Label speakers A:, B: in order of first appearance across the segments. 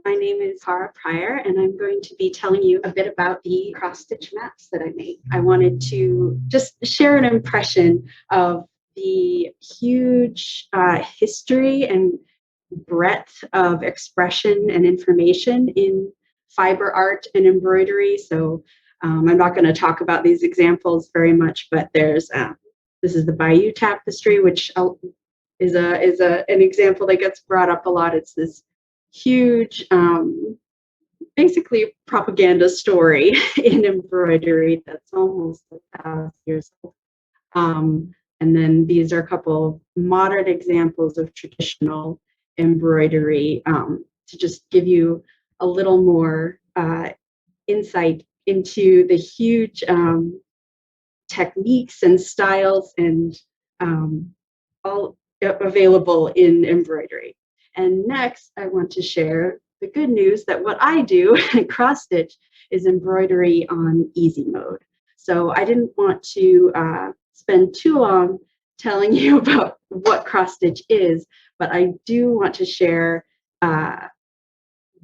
A: My name is Cara Pryor, and I'm going to be telling you a bit about the cross-stitch maps that I made. I wanted to just share an impression of the huge history and breadth of expression and information in fiber art and embroidery. So I'm not going to talk about these examples very much, but there's this is the Bayeux tapestry, which is an example that gets brought up a lot. It's this huge, basically propaganda story in embroidery that's almost 1,000 years old. And then these are a couple of modern examples of traditional embroidery to just give you a little more insight into the huge techniques and styles and all available in embroidery. And next, I want to share the good news that what I do cross stitch is embroidery on easy mode. So I didn't want to spend too long telling you about what cross stitch is, but I do want to share a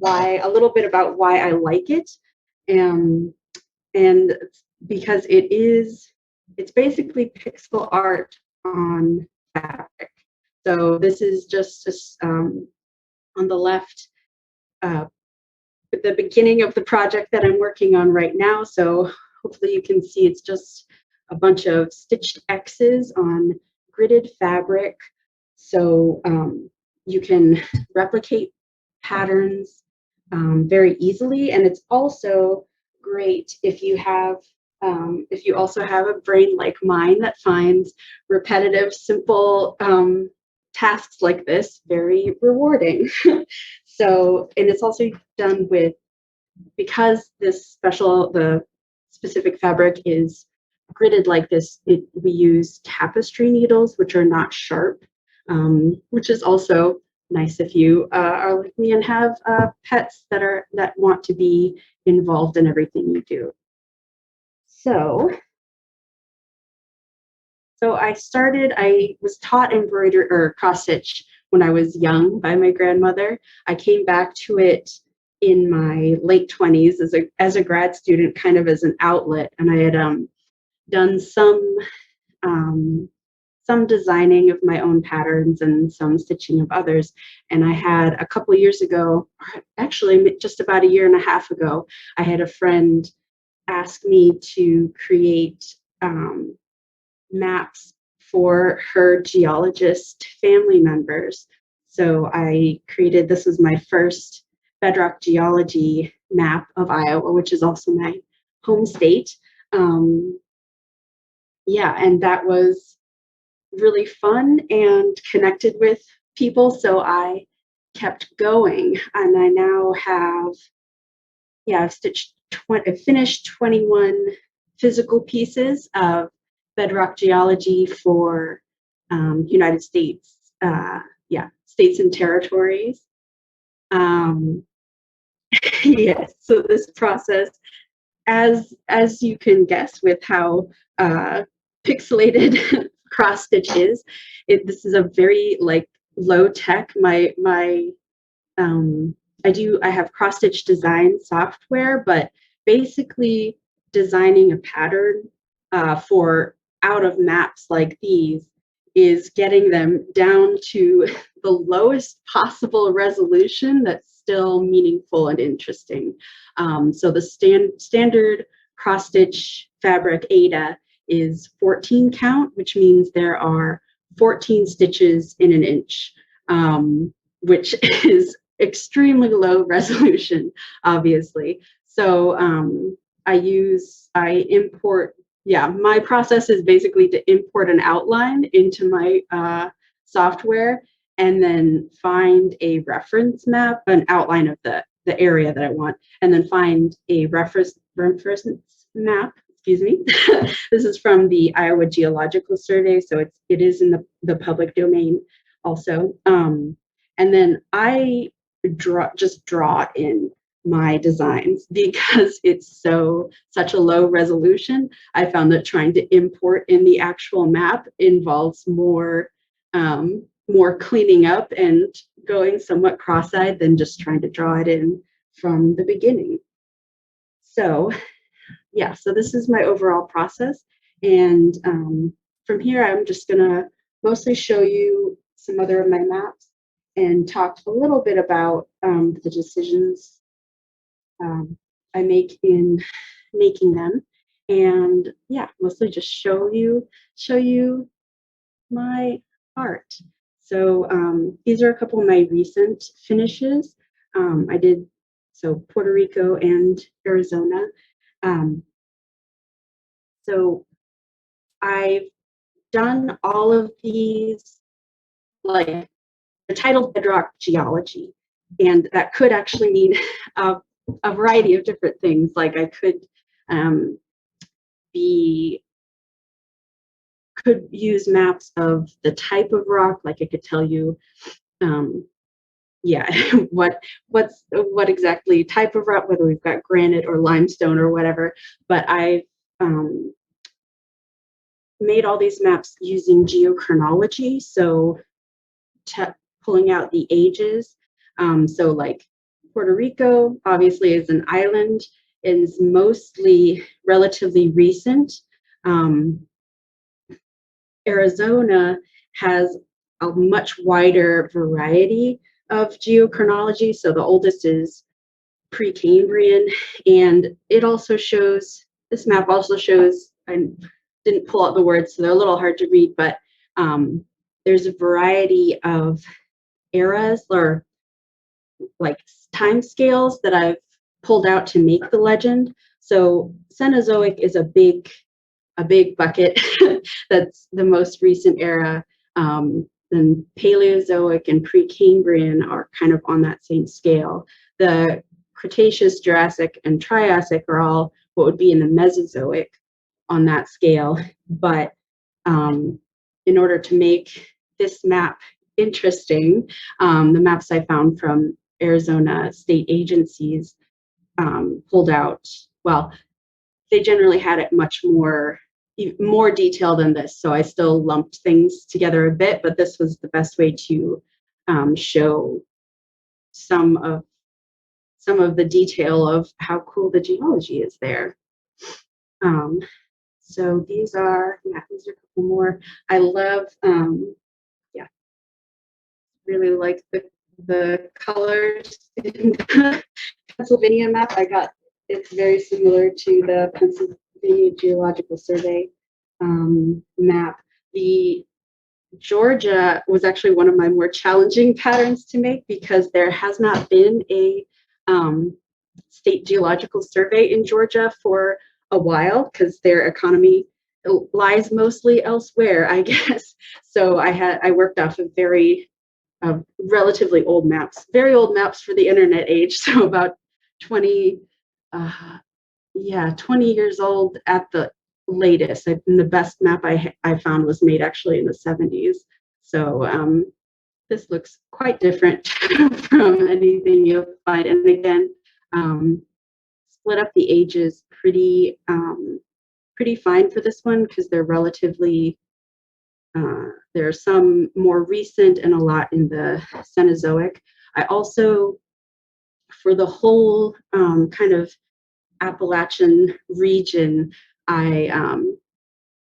A: little bit about why I like it, and because it's basically pixel art on fabric. So this is just on the left, the beginning of the project that I'm working on right now. So hopefully you can see it's just a bunch of stitched X's on gridded fabric. So you can replicate patterns very easily. And it's also great if you also have a brain like mine that finds repetitive, simple tasks like this very rewarding. So, and it's also done because the specific fabric is gridded like this, we use tapestry needles, which are not sharp, which is also nice if you are like me and have pets that want to be involved in everything you do. So I was taught embroidery or cross stitch when I was young by my grandmother. I came back to it in my late 20s as a grad student, kind of as an outlet, and I had done some designing of my own patterns and some stitching of others. And I had a couple of years ago, actually just about a year and a half ago, I had a friend ask me to create maps for her geologist family members. So this was my first bedrock geology map of Iowa, which is also my home state. And that was really fun and connected with people. So I kept going, and I now I've finished 21 physical pieces of bedrock geology for United States, states and territories. Yes, so this process, as you can guess with how pixelated cross stitch is, this is a very low tech. I have cross stitch design software, but basically designing a pattern for out of maps like these is getting them down to the lowest possible resolution that's still meaningful and interesting. So the standard cross stitch fabric Ada is 14 count, which means there are 14 stitches in an inch, which is extremely low resolution, obviously. So my process is basically to import an outline into my software and then find a reference map, an outline of the area that I want, and then find a reference map. Excuse me. This is from the Iowa Geological Survey, so it is in the public domain also. And then I just draw in my designs because it's such a low resolution. I found that trying to import in the actual map involves more more cleaning up and going somewhat cross-eyed than just trying to draw it in from the beginning. So yeah, so this is my overall process. And from here, I'm just gonna mostly show you some other of my maps and talk a little bit about the decisions I make in making them. And yeah, mostly just show you my art. So these are a couple of my recent finishes. I did so Puerto Rico and Arizona. Um, so I've done all of these, like the title bedrock geology, and that could actually mean a, a variety of different things. Like I um, be could use maps of the type of rock, like I could tell you um, yeah what exactly type of rock, whether we've got granite or limestone or whatever. But I um, made all these maps using geochronology, so pulling out the ages. So like Puerto Rico obviously is an island and is mostly relatively recent. um, Arizona has a much wider variety of geochronology. So the oldest is Precambrian, and it also shows, this map also shows, I didn't pull out the words, so they're a little hard to read, but there's a variety of eras or like time scales that I've pulled out to make the legend. So Cenozoic is a big bucket. That's the most recent era. Then Paleozoic and Precambrian are kind of on that same scale. The Cretaceous, Jurassic, and Triassic are all what would be in the Mesozoic on that scale. But in order to make this map interesting, the maps I found from Arizona state agencies pulled out, well, they generally had it much more detail than this. So I still lumped things together a bit, but this was the best way to show some of the detail of how cool the geology is there. Um, so these are a couple more. I love, yeah, really like the colors in the Pennsylvania map. It's very similar to the Pennsylvania Geological Survey map. The Georgia was actually one of my more challenging patterns to make because there has not been a state geological survey in Georgia for a while because their economy lies mostly elsewhere, I guess. So I worked off of relatively old maps, very old maps for the internet age. So about 20, uh, 20 years old at the latest. And the best map I found was made actually in the 70s. So this looks quite different from anything you'll find. And again, split up the ages pretty fine for this one because they're relatively, there are some more recent and a lot in the Cenozoic. I also, for the whole kind of Appalachian region, I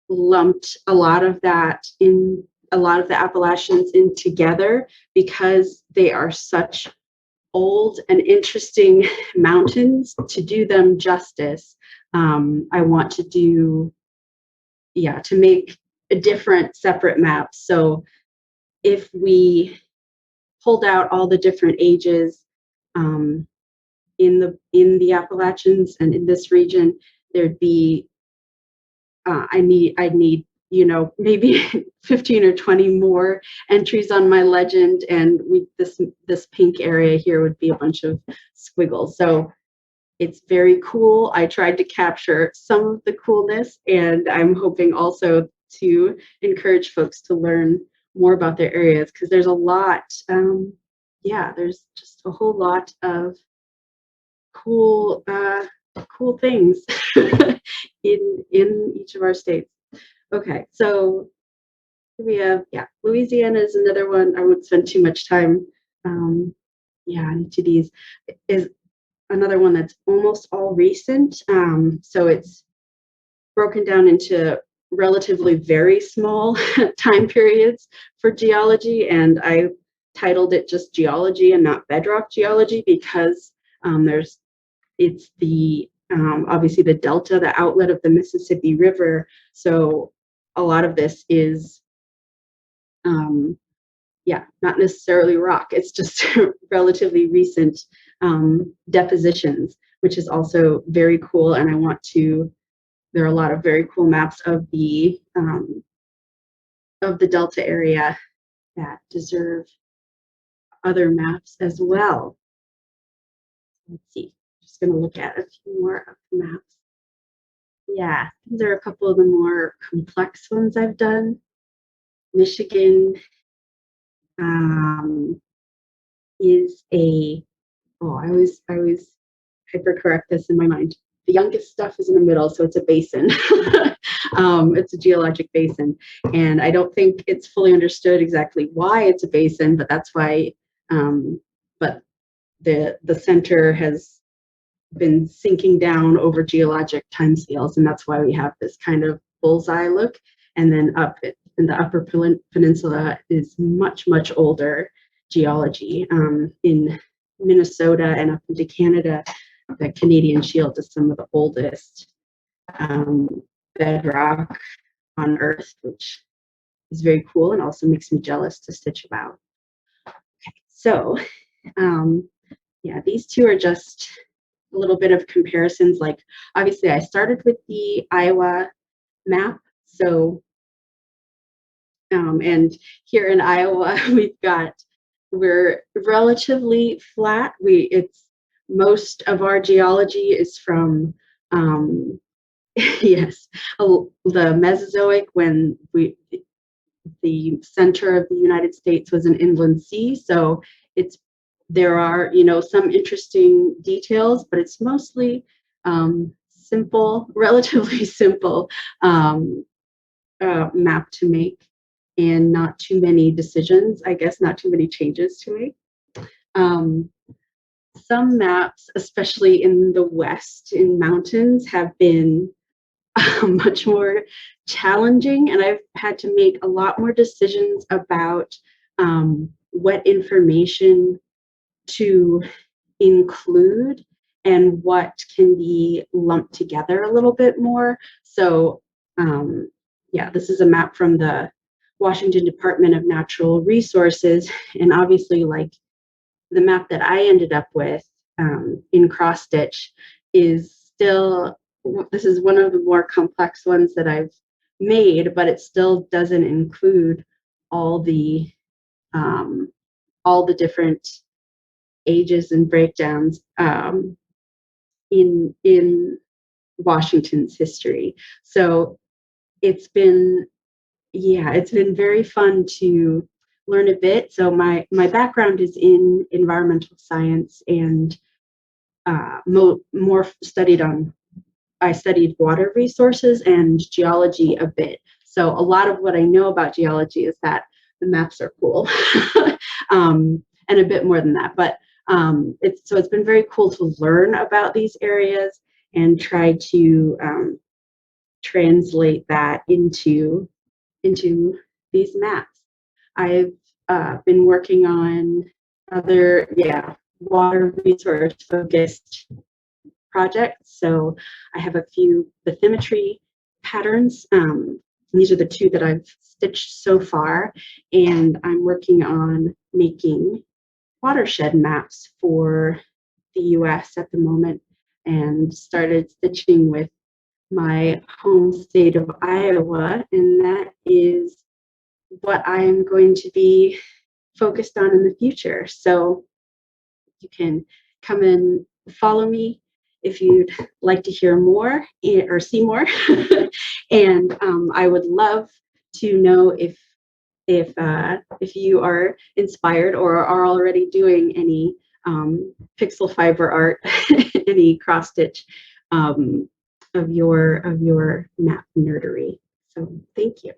A: lumped a lot of the Appalachians in together because they are such old and interesting mountains. To do them justice, I want to make a different separate map. So if we pulled out all the different ages um, in the Appalachians and in this region, there'd be I'd need maybe 15 or 20 more entries on my legend, and this pink area here would be a bunch of squiggles. So it's very cool. I tried to capture some of the coolness, and I'm hoping also to encourage folks to learn more about their areas because there's a lot. There's just a whole lot of cool cool things in each of our states. Okay, so we have, yeah, Louisiana is another one. I won't spend too much time into these. Is another one that's almost all recent. So it's broken down into relatively very small time periods for geology, and I titled it just geology and not bedrock geology because it's the obviously the delta, the outlet of the Mississippi River. So a lot of this is not necessarily rock. It's just relatively recent depositions, which is also very cool. And there are a lot of very cool maps of the Delta area that deserve other maps as well. Let's see, I'm just going to look at a few more of the maps. Yeah, these are a couple of the more complex ones I've done. Michigan is I always hypercorrect this in my mind. The youngest stuff is in the middle, so it's a basin. It's a geologic basin, and I don't think it's fully understood exactly why it's a basin, but that's why. But the center has been sinking down over geologic timescales, and that's why we have this kind of bullseye look. And then up in the Upper Peninsula is much older geology. In Minnesota and up into Canada, the Canadian Shield is some of the oldest bedrock on Earth, which is very cool and also makes me jealous to stitch about. Okay, so these two are just a little bit of comparisons. Like, obviously, I started with the Iowa map. So, and here in Iowa, we're relatively flat. Most of our geology is from, yes, the Mesozoic, when the center of the United States was an inland sea. So there are, some interesting details, but it's mostly relatively simple map to make, and not too many decisions, I guess, not too many changes to make. Some maps, especially in the West, in mountains, have been much more challenging, and I've had to make a lot more decisions about what information to include and what can be lumped together a little bit more. So this is a map from the Washington Department of Natural Resources, and obviously, like, the map that I ended up with in cross stitch this is one of the more complex ones that I've made, but it still doesn't include all the different ages and breakdowns in Washington's history. So it's been very fun to learn a bit. So my background is in environmental science, and more studied on. I studied water resources and geology a bit. So a lot of what I know about geology is that the maps are cool, and a bit more than that. But it's been very cool to learn about these areas and try to translate that into these maps. I've been working on other water resource focused projects. So I have a few bathymetry patterns. These are the two that I've stitched so far, and I'm working on making watershed maps for the US at the moment, and started stitching with my home state of Iowa, and that is what I'm going to be focused on in the future. So you can come and follow me if you'd like to hear more or see more. And I would love to know if you are inspired or are already doing any pixel fiber art, any cross stitch of your map nerdery. So thank you.